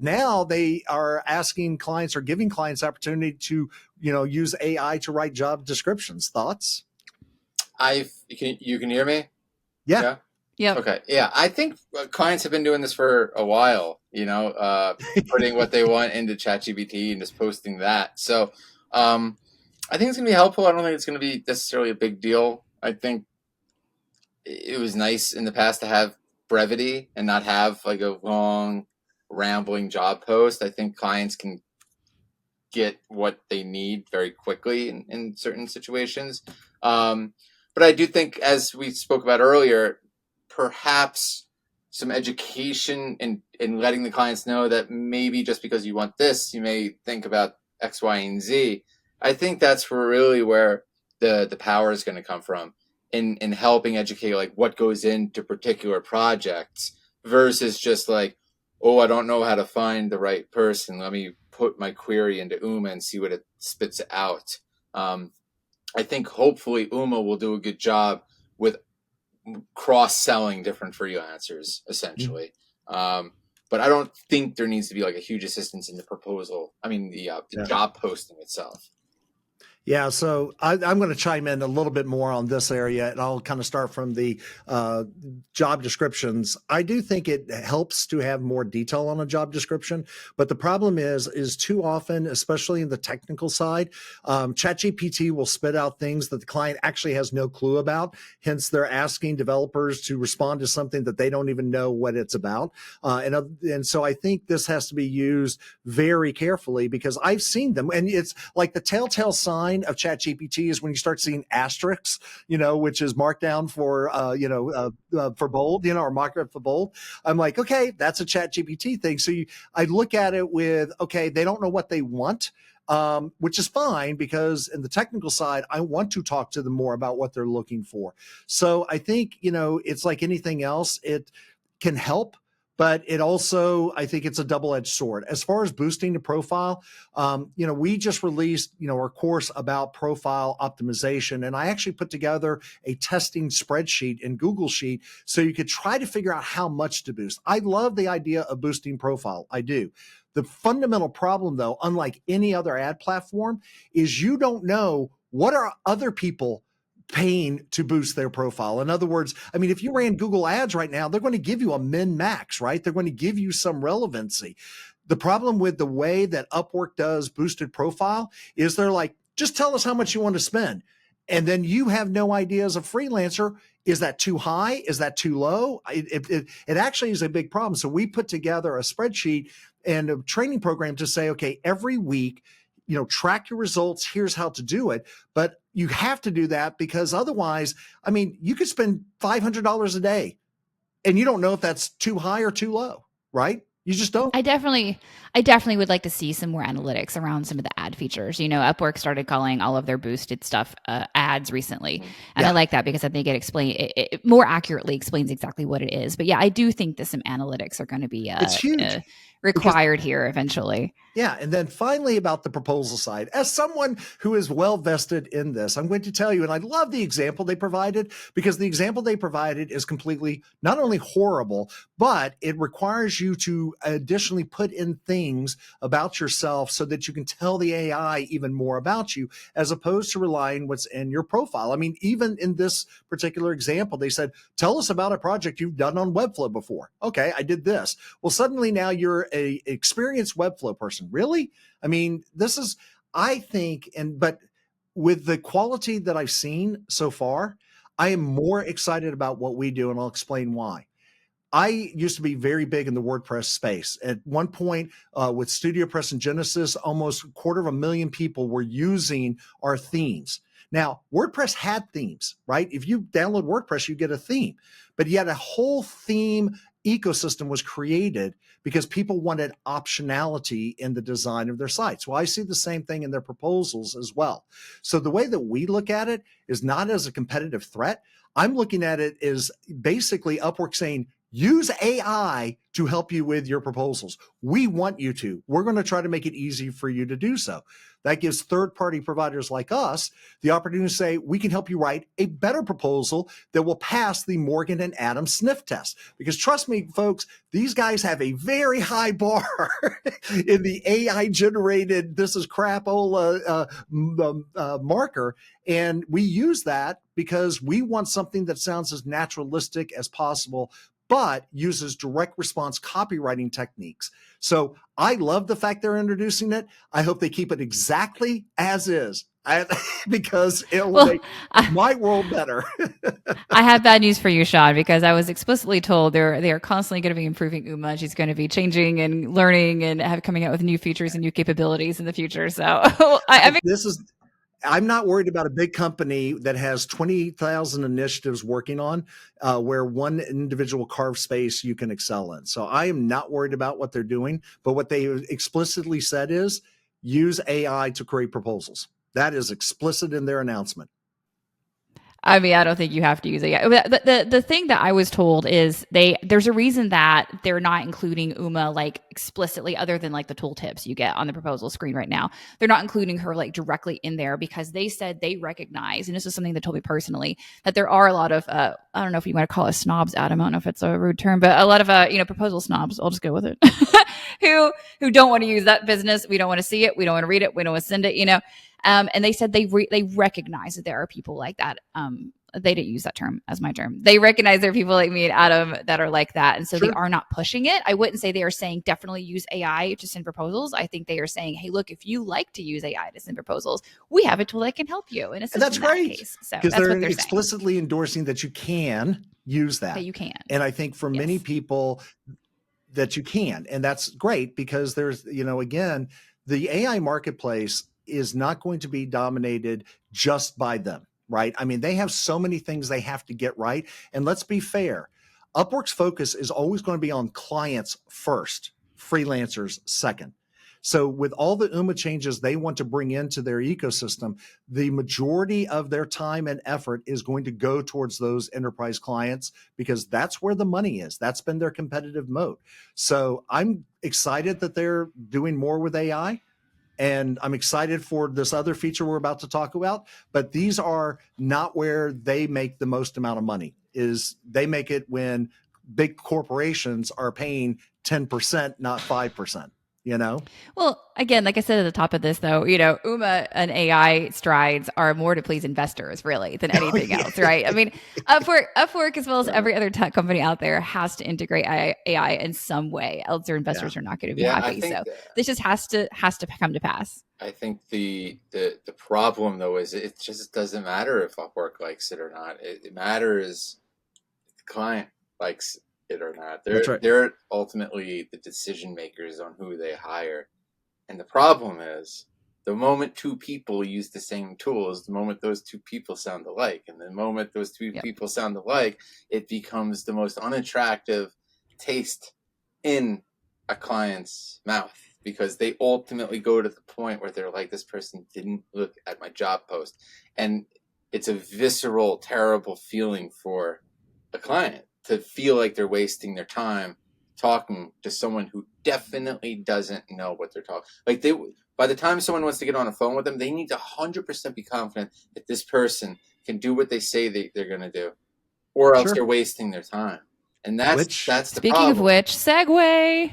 now they are asking clients or giving clients opportunity to, use AI to write job descriptions. Thoughts? You can hear me? Yeah. Yep. Okay. Yeah. I think clients have been doing this for a while, putting what they want into ChatGPT and just posting that. So I think it's going to be helpful. I don't think it's going to be necessarily a big deal. I think it was nice in the past to have brevity and not have like a long, rambling job post. I think clients can get what they need very quickly in certain situations. But I do think, as we spoke about earlier, perhaps some education and letting the clients know that maybe just because you want this, you may think about X, Y, and Z. I think that's really where the power is going to come from in helping educate like what goes into particular projects versus just like, oh, I don't know how to find the right person. Let me put my query into Uma and see what it spits out. I think hopefully Uma will do a good job with cross-selling different freelancers, essentially. But I don't think there needs to be like a huge assistance in the proposal. I mean, the job posting itself. Yeah, so I'm going to chime in a little bit more on this area, and I'll kind of start from the job descriptions. I do think it helps to have more detail on a job description, but the problem is too often, especially in the technical side, ChatGPT will spit out things that the client actually has no clue about. Hence, they're asking developers to respond to something that they don't even know what it's about. And so I think this has to be used very carefully, because I've seen them, and it's like the telltale sign of ChatGPT is when you start seeing asterisks, which is markdown for, for bold, or marked up for bold. I'm like, okay, that's a ChatGPT thing. So I look at it with, okay, they don't know what they want. Which is fine, because in the technical side, I want to talk to them more about what they're looking for. So I think, it's like anything else, it can help, but it also, I think it's a double-edged sword. As far as boosting the profile, we just released, our course about profile optimization, and I actually put together a testing spreadsheet in Google Sheet so you could try to figure out how much to boost. I love the idea of boosting profile. I do. The fundamental problem, though, unlike any other ad platform, is you don't know what are other people paying to boost their profile. In other words, I mean, if you ran Google ads right now, they're going to give you a min max, right? They're going to give you some relevancy. The problem with the way that Upwork does boosted profile is they're like, just tell us how much you want to spend. And then you have no idea as a freelancer, is that too high? Is that too low? It actually is a big problem. So we put together a spreadsheet and a training program to say, okay, every week, track your results. Here's how to do it. But you have to do that, because otherwise, I mean, you could spend $500 a day and you don't know if that's too high or too low, right? You just don't. I definitely would like to see some more analytics around some of the ad features. Upwork started calling all of their boosted stuff ads recently. And I like that, because I think it more accurately explains exactly what it is. But yeah, I do think that some analytics are going to be it's huge. Required here eventually. Yeah. And then finally, about the proposal side, as someone who is well vested in this, I'm going to tell you, and I love the example they provided, because the example they provided is completely not only horrible, but it requires you to additionally put in things about yourself so that you can tell the AI even more about you, as opposed to relying what's in your profile. I mean, even in this particular example, they said, tell us about a project you've done on Webflow before. Okay, I did this. Well, suddenly now you're a experienced Webflow person. Really? I mean, this is, I think, but with the quality that I've seen so far, I am more excited about what we do, and I'll explain why. I used to be very big in the WordPress space. At one point, with StudioPress and Genesis, almost 250,000 people were using our themes. Now, WordPress had themes, right? If you download WordPress, you get a theme, but yet a whole theme ecosystem was created because people wanted optionality in the design of their sites. Well, I see the same thing in their proposals as well. So the way that we look at it is not as a competitive threat. I'm looking at it as basically Upwork saying, use AI to help you with your proposals. We want you to. We're going to try to make it easy for you to do so. That gives third-party providers like us the opportunity to say, we can help you write a better proposal that will pass the Morgan and Adams sniff test. Because trust me, folks, these guys have a very high bar in the AI-generated, this is crapola marker. And we use that because we want something that sounds as naturalistic as possible, but uses direct response copywriting techniques. So I love the fact they're introducing it. I hope they keep it exactly as is, because it will make my world better. I have bad news for you, Sean, because I was explicitly told they are constantly going to be improving Uma. She's going to be changing and learning and coming out with new features and new capabilities in the future. So I'm not worried about a big company that has 20,000 initiatives working on where one individual carved space you can excel in. So I am not worried about what they're doing, but what they explicitly said is use AI to create proposals. That is explicit in their announcement. I mean, I don't think you have to use it yet. The thing that I was told is there's a reason that they're not including Uma like explicitly, other than like the tooltips you get on the proposal screen right now. They're not including her like directly in there because they said they recognize, and this is something they told me personally, that there are a lot of I don't know if you want to call it snobs, Adam. I don't know if it's a rude term, but a lot of proposal snobs. I'll just go with it. who don't want to use that business. We don't want to see it. We don't want to read it. We don't want to send it. And they said they recognize that there are people like that. They didn't use that term as my term. They recognize there are people like me and Adam that are like that. And so They are not pushing it. I wouldn't say they are saying definitely use AI to send proposals. I think they are saying, hey, look, if you like to use AI to send proposals, we have a tool that can help you. And that's great. So because they're explicitly endorsing that you can use that. That you can. And I think for many people that you can, and that's great because there's, again, the AI marketplace is not going to be dominated just by them, right? I mean, they have so many things they have to get right. And let's be fair, Upwork's focus is always going to be on clients first, freelancers second. So with all the UMA changes they want to bring into their ecosystem, the majority of their time and effort is going to go towards those enterprise clients because that's where the money is. That's been their competitive moat. So I'm excited that they're doing more with AI. And I'm excited for this other feature we're about to talk about, but these are not where they make the most amount of money. Is they make it when big corporations are paying 10%, not 5%. Well, again, like I said at the top of this, though, UMA and AI strides are more to please investors, really, than anything else, right? I mean, Upwork, as well as every other tech company out there, has to integrate AI in some way, else their investors are not going to be happy. So this just has to come to pass. I think the problem, though, is it just doesn't matter if Upwork likes it or not. It matters if the client likes it or not. They're ultimately the decision makers on who they hire. And the problem is the moment two people use the same tools, the moment those two people sound alike, and the moment those two people sound alike, it becomes the most unattractive taste in a client's mouth because they ultimately go to the point where they're like, this person didn't look at my job post. And it's a visceral, terrible feeling for a client to feel like they're wasting their time talking to someone who definitely doesn't know what they're talking. Like by the time someone wants to get on a phone with them, they need to 100% be confident that this person can do what they say they're going to do, or else they're wasting their time. And that's the problem. Speaking of which, segue.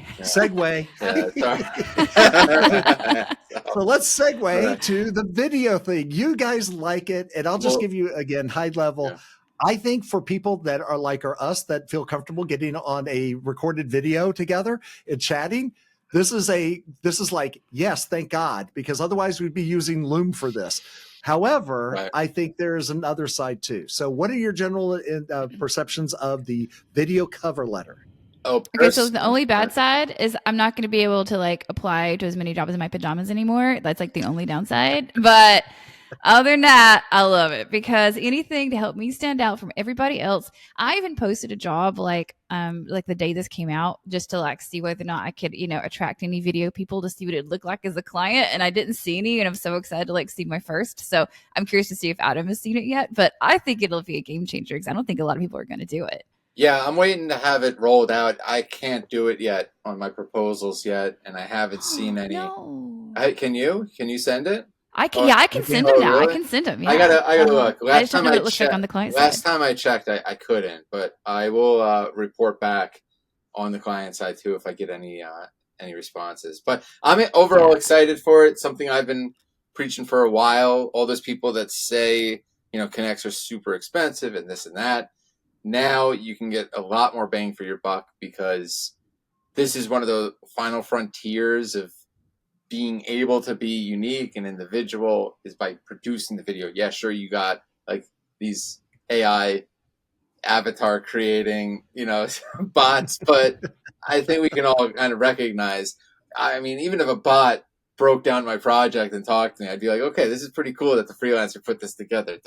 So let's segue to the video thing. You guys like it, and I'll just give you again high level. Yeah. I think for people that are like us that feel comfortable getting on a recorded video together and chatting, this is like, yes, thank God, because otherwise we'd be using Loom for this. However, I think there's another side too. So what are your general perceptions of the video cover letter? Okay, so the only bad side is I'm not going to be able to like apply to as many jobs in my pajamas anymore. That's like the only downside. But other than that, I love it because anything to help me stand out from everybody else. I even posted a job like the day this came out just to like see whether or not I could, attract any video people to see what it looked like as a client. And I didn't see any, and I'm so excited to like see my first. So I'm curious to see if Adam has seen it yet, but I think it'll be a game changer because I don't think a lot of people are going to do it. Yeah, I'm waiting to have it rolled out. I can't do it yet on my proposals yet, and I haven't seen any. No. Can you? Can you send it? I can. I can send them now. Really? I can send them. Yeah. I gotta look. Last time I checked, on the client last side. time I checked, I couldn't, but I will report back on the client side too if I get any responses. But I'm overall excited for it. Something I've been preaching for a while. All those people that say connects are super expensive and this and that. Now you can get a lot more bang for your buck because this is one of the final frontiers of being able to be unique and individual is by producing the video. Yeah, sure, you got like these AI avatar creating, bots, but I think we can all kind of recognize, I mean, even if a bot broke down my project and talked to me, I'd be like, okay, this is pretty cool that the freelancer put this together.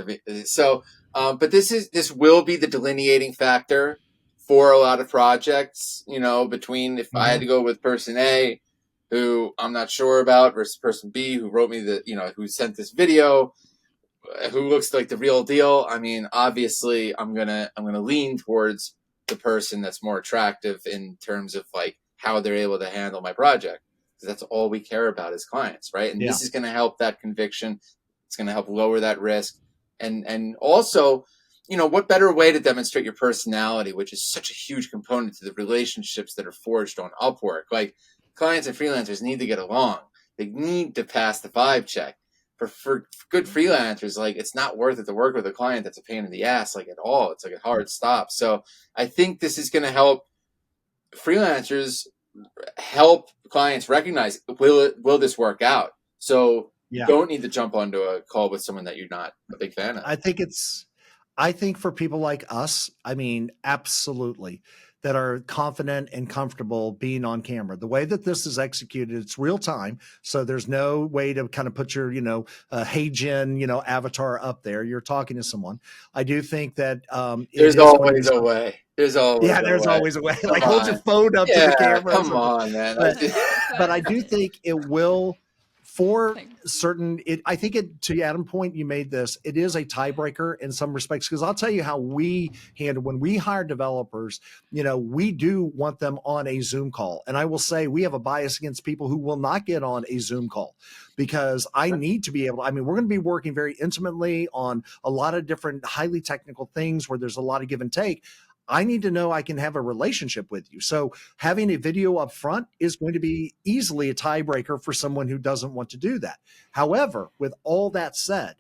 So, but this will be the delineating factor for a lot of projects, between if I had to go with person A, who I'm not sure about, versus person B, who wrote me who sent this video. who looks like the real deal. I mean, obviously, I'm gonna lean towards the person that's more attractive in terms of like how they're able to handle my project, because that's all we care about as clients, right? And this is going to help that conviction. It's going to help lower that risk, and also, what better way to demonstrate your personality, which is such a huge component to the relationships that are forged on Upwork. Like, clients and freelancers need to get along. They need to pass the vibe check. For good freelancers, like, it's not worth it to work with a client that's a pain in the ass, like, at all. It's like a hard stop. So I think this is going to help freelancers, help clients recognize, will this work out? So you don't need to jump onto a call with someone that you're not a big fan of. I think for people like us, I mean, absolutely, that are confident and comfortable being on camera. The way that this is executed, it's real time. So there's no way to kind of put your, hey Jen, avatar up there. You're talking to someone. I do think that there's always a way. There's always a way. Like, hold your phone up to the camera. Come on, man. But I do think it will, for certain, I think to Adam's point, you made this, it is a tiebreaker in some respects, because I'll tell you how we handle, when we hire developers, we do want them on a Zoom call. And I will say we have a bias against people who will not get on a Zoom call, because I need to be able, we're going to be working very intimately on a lot of different highly technical things where there's a lot of give and take. I need to know I can have a relationship with you. So having a video up front is going to be easily a tiebreaker for someone who doesn't want to do that. However, with all that said,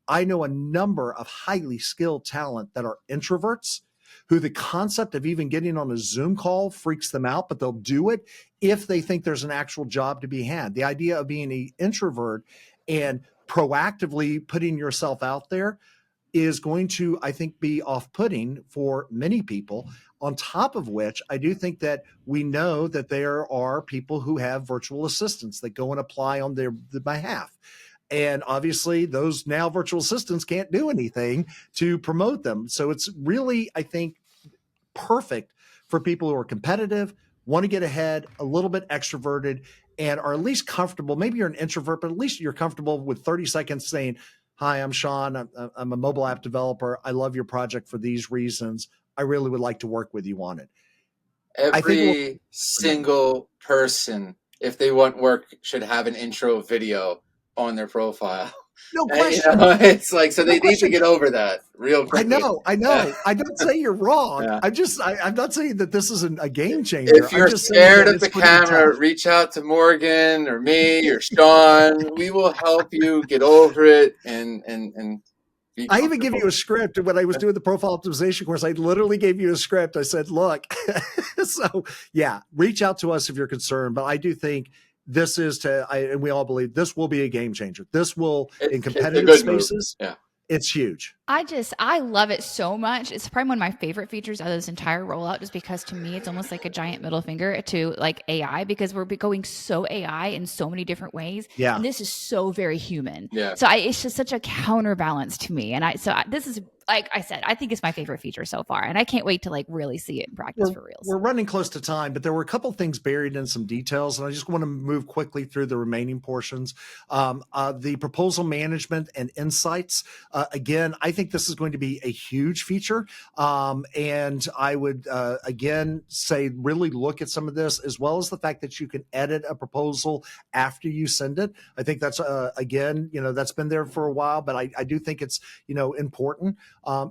I know a number of highly skilled talent that are introverts who the concept of even getting on a Zoom call freaks them out, but they'll do it if they think there's an actual job to be had. The idea of being an introvert and proactively putting yourself out there is going to, I think, be off-putting for many people. On top of which, I do think that we know that there are people who have virtual assistants that go and apply on their behalf. And obviously, those now virtual assistants can't do anything to promote them. So it's really, I think, perfect for people who are competitive, want to get ahead, a little bit extroverted, and are at least comfortable. Maybe you're an introvert, but at least you're comfortable with 30 seconds saying, "Hi, I'm Sean. I'm a mobile app developer. I love your project for these reasons. I really would like to work with you on it." Every single person, if they want work, should have an intro video on their profile. No question. It's like, so they need to get over that real quickly. I know. I don't say you're wrong. Yeah. I'm not saying that this isn't a game changer. If you're scared of the camera, reach out to Morgan or me or Sean. We will help you get over it and I even give you a script. When I was doing the profile optimization course, I literally gave you a script. I said, look, so yeah, reach out to us if you're concerned. But I do think this is and we all believe this will be a game changer. This will, in competitive spaces, it's huge. I love it so much. It's probably one of my favorite features of this entire rollout, just because to me, it's almost like a giant middle finger to like AI, because we're going so AI in so many different ways. Yeah. And this is so very human. Yeah. So it's just such a counterbalance to me. And this is, like I said, I think it's my favorite feature so far. And I can't wait to like really see it in practice for reals. We're running close to time, but there were a couple things buried in some details. And I just want to move quickly through the remaining portions. The proposal management and insights. Again, I think this is going to be a huge feature. And I would, again, say really look at some of this, as well as the fact that you can edit a proposal after you send it. I think that's, again, that's been there for a while, but I do think it's, important.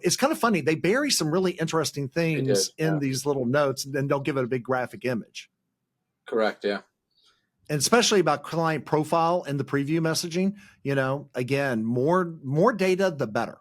It's kind of funny. They bury some really interesting things in these little notes and then don't give it a big graphic image. Correct. Yeah. And especially about client profile and the preview messaging, again, more data, the better.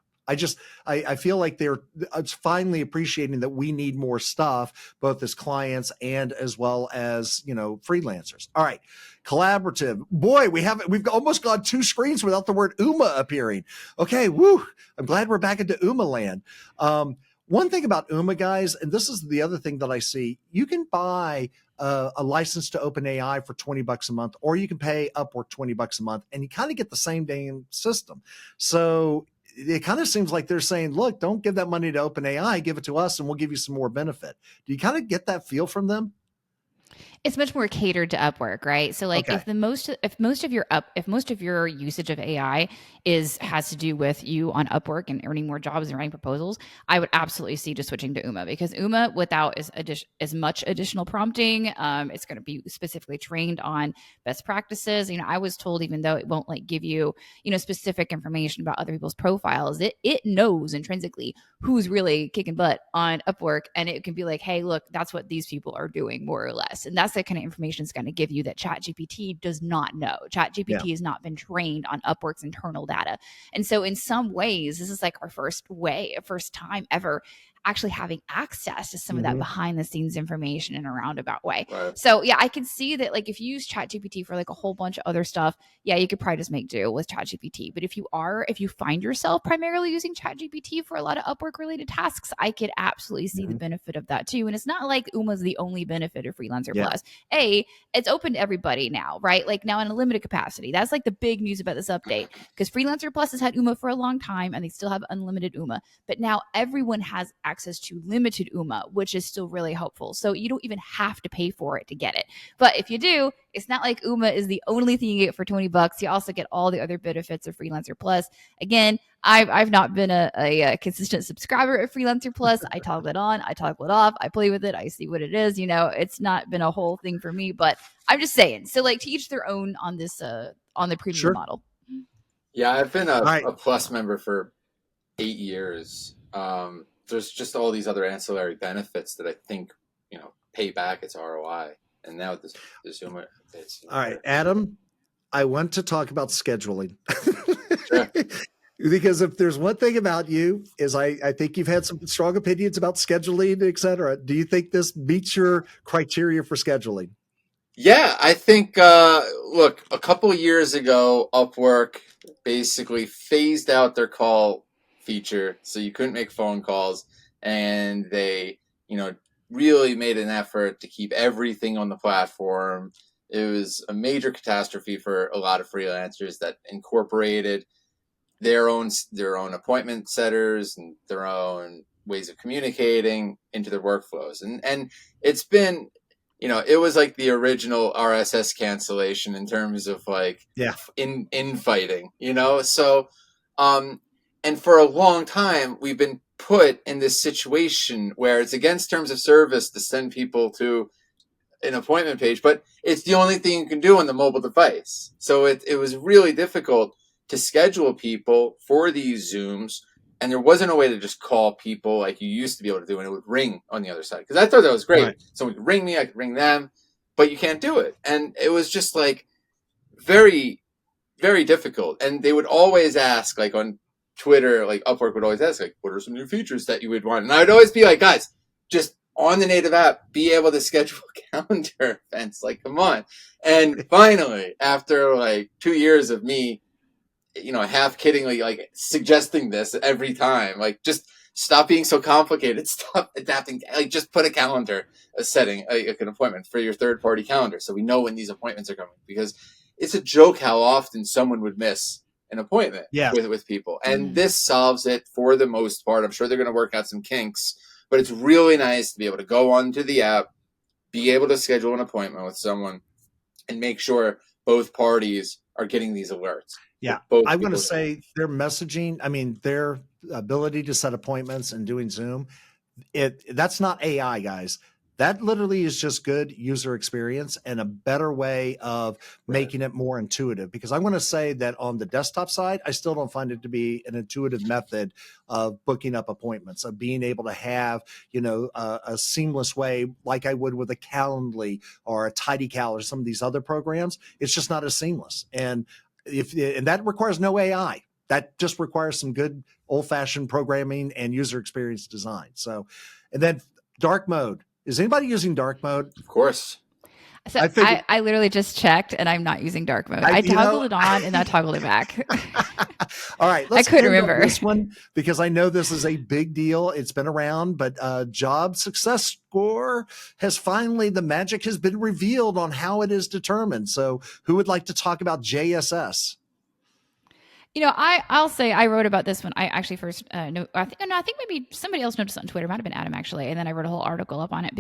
I feel like it's finally appreciating that we need more stuff, both as clients and as well as, freelancers. All right. Collaborative. Boy, we've almost gone 2 screens without the word UMA appearing. Okay. Woo. I'm glad we're back into UMA land. One thing about UMA, guys, and this is the other thing that I see, you can buy a license to OpenAI for $20 a month, or you can pay Upwork $20 a month, and you kind of get the same damn system. So it kind of seems like they're saying, look, don't give that money to OpenAI, give it to us and we'll give you some more benefit. Do you kind of get that feel from them? It's much more catered to Upwork, right? So like Okay. if most of your usage of AI has to do with you on Upwork and earning more jobs and writing proposals, I would absolutely see just switching to Uma, because Uma without as much additional prompting, it's going to be specifically trained on best practices. You know, I was told, even though it won't like give you, you know, specific information about other people's profiles, it knows intrinsically who's really kicking butt on Upwork, and it can be like, hey, look, that's what these people are doing, more or less. And that's the kind of information it's going to give you that ChatGPT does not know. Yeah. ChatGPT has not been trained on Upwork's internal data. And so in some ways, this is like our first time ever actually having access to some of that Mhm. behind the scenes information in a roundabout way. Right. So yeah, I can see that, like, if you use ChatGPT for like a whole bunch of other stuff, yeah, you could probably just make do with ChatGPT. But if you find yourself primarily using ChatGPT for a lot of Upwork related tasks, I could absolutely see the Mhm. benefit of that too. And it's not like Uma's the only benefit of Freelancer Yeah. Plus. It's open to everybody now, right? Like now in a limited capacity. That's like the big news about this update, because Freelancer Plus has had Uma for a long time and they still have unlimited Uma. But now everyone has access to limited Uma, which is still really helpful. So you don't even have to pay for it to get it. But if you do, it's not like Uma is the only thing you get for $20. You also get all the other benefits of Freelancer Plus. Again, I've not been a consistent subscriber of Freelancer Plus. I toggle it on, I toggle it off, I play with it, I see what it is. You know, it's not been a whole thing for me, but I'm just saying. So like, to each their own on this on the premium Sure. model. Yeah, I've been All right. a Plus member for 8 years. There's just all these other ancillary benefits that I think, you know, pay back its ROI. And now with this Uma, it's All right, Adam, I want to talk about scheduling. Sure. Because if there's one thing about you, is I think you've had some strong opinions about scheduling, et cetera. Do you think this meets your criteria for scheduling? Yeah, I think, look, a couple of years ago, Upwork basically phased out their call feature, so you couldn't make phone calls, and they, you know, really made an effort to keep everything on the platform. It was a major catastrophe for a lot of freelancers that incorporated their own appointment setters and their own ways of communicating into their workflows. And it's been, you know, it was like the original RSS cancellation in terms of like Yeah. infighting, you know? So and for a long time we've been put in this situation where it's against terms of service to send people to an appointment page, but it's the only thing you can do on the mobile device. So it was really difficult to schedule people for these Zooms, and there wasn't a way to just call people like you used to be able to do, and it would ring on the other side. Because I thought that was great. Right. Someone could ring me, I could ring them, but you can't do it. And it was just like very, very difficult. And they would always ask, like on Twitter, like Upwork would always ask, like, what are some new features that you would want? And I would always be like, guys, just on the native app, be able to schedule calendar events. Like, come on. And finally, after like 2 years of me, you know, half kiddingly, like suggesting this every time, like, just stop being so complicated. Stop adapting. Like, just put a setting, like an appointment for your third party calendar. So we know when these appointments are coming, because it's a joke how often someone would miss an appointment Yeah. with people. And this solves it for the most part. I'm sure they're going to work out some kinks, but it's really nice to be able to go onto the app, be able to schedule an appointment with someone, and make sure both parties are getting these alerts. Yeah. Both I'm going to people- say their messaging, I mean, their ability to set appointments and doing Zoom, that's not AI, guys. That literally is just good user experience and a better way of making it more intuitive. Because I want to say that on the desktop side, I still don't find it to be an intuitive method of booking up appointments, of being able to have, you know, a seamless way like I would with a Calendly or a TidyCal or some of these other programs. It's just not as seamless. And that requires no AI. That just requires some good old-fashioned programming and user experience design. So, and then dark mode. Is anybody using dark mode? Of course. So I I literally just checked, and I'm not using dark mode. I- I you know- toggled it on and I toggled it back. All right, let's couldn't end on remember. this one because I know this is a big deal. It's been around, but job success score the magic has been revealed on how it is determined. So who would like to talk about JSS? I'll say I wrote about this when I actually first I think no, I think maybe somebody else noticed on Twitter. It might have been Adam actually, and then I wrote a whole article up on it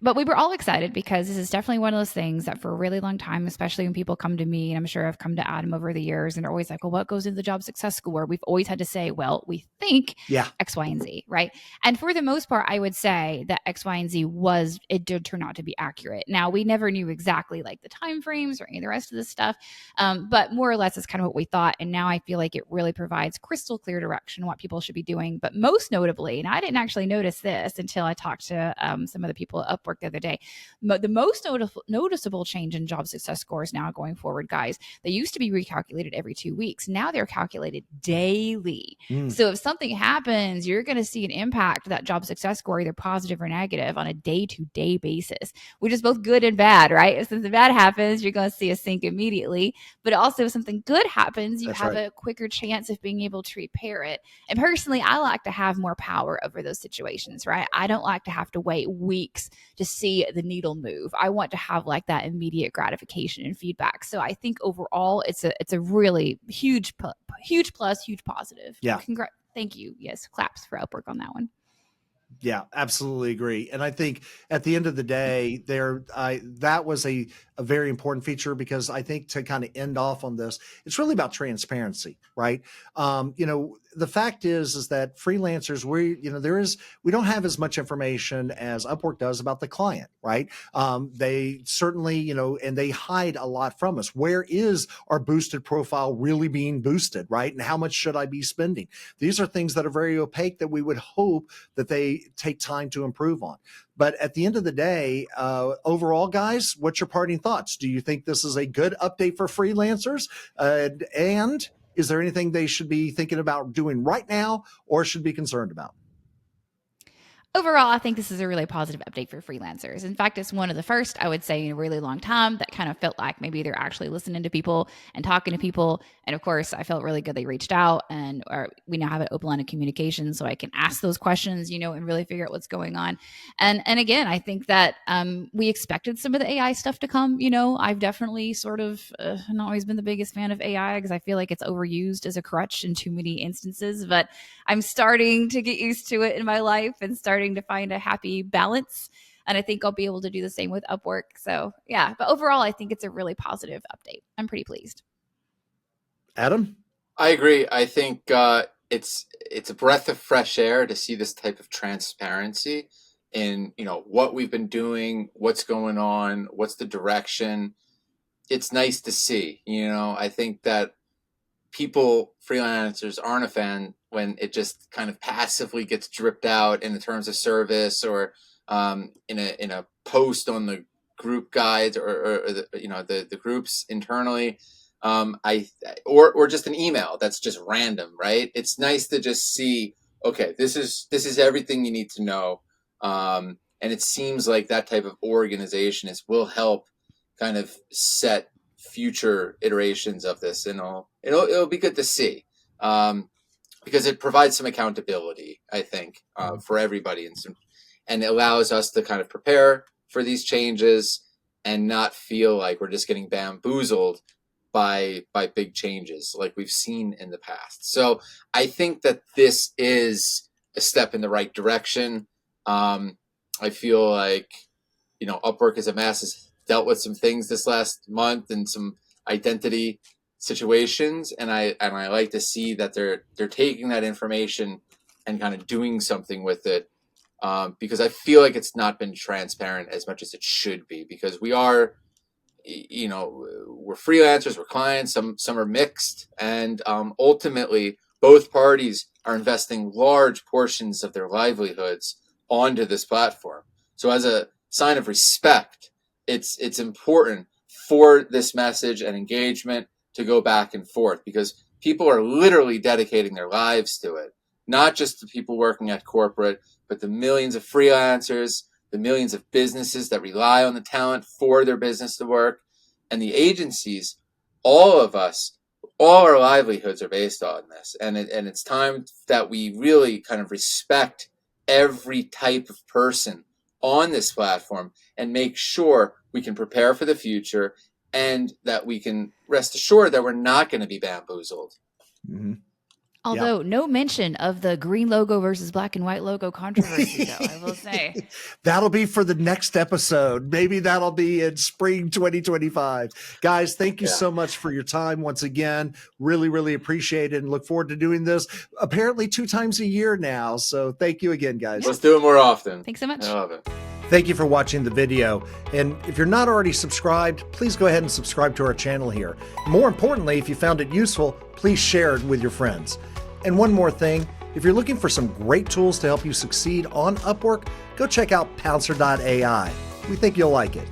but we were all excited because this is definitely one of those things that for a really long time, especially when people come to me, and I'm sure I've come to Adam over the years, and they're always like, "Well, what goes into the job success score?" We've always had to say, "Well, we think Yeah. X, Y, and Z," right? And for the most part, I would say that X, Y, and Z it did turn out to be accurate. Now we never knew exactly like the time frames or any of the rest of this stuff. But more or less, it's kind of what we thought. And now I feel like it really provides crystal clear direction what people should be doing. But most notably, and I didn't actually notice this until I talked to some of the people at Upwork the other day, the most noticeable change in job success scores now going forward, guys, they used to be recalculated every 2 weeks. Now they're calculated daily. So if something happens, you're going to see an impact to that job success score, either positive or negative, on a day-to-day basis, which is both good and bad, right? If something bad happens, you're going to see a sink immediately. But also, if something good happens, you have a quicker chance of being able to repair it. And personally, I like to have more power over those situations, right? I don't like to have to wait weeks to see the needle move. I want to have like that immediate gratification and feedback. So I think overall, it's a really huge plus, huge positive. Yeah. Thank you. Yes, claps for Upwork on that one. Yeah, absolutely agree. And I think at the end of the day, that was a very important feature, because I think to kind of end off on this, it's really about transparency, right? The fact is that freelancers, we don't have as much information as Upwork does about the client, right? They certainly, and they hide a lot from us. Where is our boosted profile really being boosted, right? And how much should I be spending? These are things that are very opaque that we would hope that they take time to improve on. But at the end of the day, overall, guys, what's your parting thoughts? Do you think this is a good update for freelancers? And is there anything they should be thinking about doing right now or should be concerned about? Overall, I think this is a really positive update for freelancers. In fact, it's one of the first, I would say, in a really long time that kind of felt like maybe they're actually listening to people and talking to people. And of course, I felt really good they reached out, and we now have an open line of communication, so I can ask those questions, and really figure out what's going on. And again, I think that we expected some of the AI stuff to come. I've definitely sort of not always been the biggest fan of AI because I feel like it's overused as a crutch in too many instances, but I'm starting to get used to it in my life and starting to find a happy balance. And I think I'll be able to do the same with Upwork. So yeah, but overall, I think it's a really positive update. I'm pretty pleased. Adam? I agree. I think it's a breath of fresh air to see this type of transparency in what we've been doing, what's going on, what's the direction. It's nice to see. I think that freelancers aren't a fan when it just kind of passively gets dripped out in the terms of service or in a post on the group guides or the groups internally, or just an email that's just random, right? It's nice to just see, okay, this is everything you need to know, and it seems like that type of organization will help kind of set future iterations of this, and it'll be good to see, because it provides some accountability, I think, for everybody, and it allows us to kind of prepare for these changes and not feel like we're just getting bamboozled by big changes like we've seen in the past. So I think that this is a step in the right direction. I feel like Upwork as a mass has dealt with some things this last month and some identity situations, and I like to see that they're taking that information and kind of doing something with it, because I feel like it's not been transparent as much as it should be, because we're freelancers, we're clients, some are mixed, and ultimately both parties are investing large portions of their livelihoods onto this platform. So as a sign of respect, it's important for this message and engagement to go back and forth, because people are literally dedicating their lives to it. Not just the people working at corporate, but the millions of freelancers, the millions of businesses that rely on the talent for their business to work, and the agencies. All of us, all our livelihoods are based on this. And it's time that we really kind of respect every type of person on this platform and make sure we can prepare for the future, and that we can rest assured that we're not going to be bamboozled. Although no mention of the green logo versus black and white logo controversy, though, I will say. That'll be for the next episode. Maybe that'll be in spring 2025. Guys, thank you so much for your time once again. Really, really appreciate it and look forward to doing this apparently 2 times a year now. So thank you again, guys. Let's do it more often. Thanks so much. I love it. Thank you for watching the video. And if you're not already subscribed, please go ahead and subscribe to our channel here. More importantly, if you found it useful, please share it with your friends. And one more thing, if you're looking for some great tools to help you succeed on Upwork, go check out Pouncer.ai. We think you'll like it.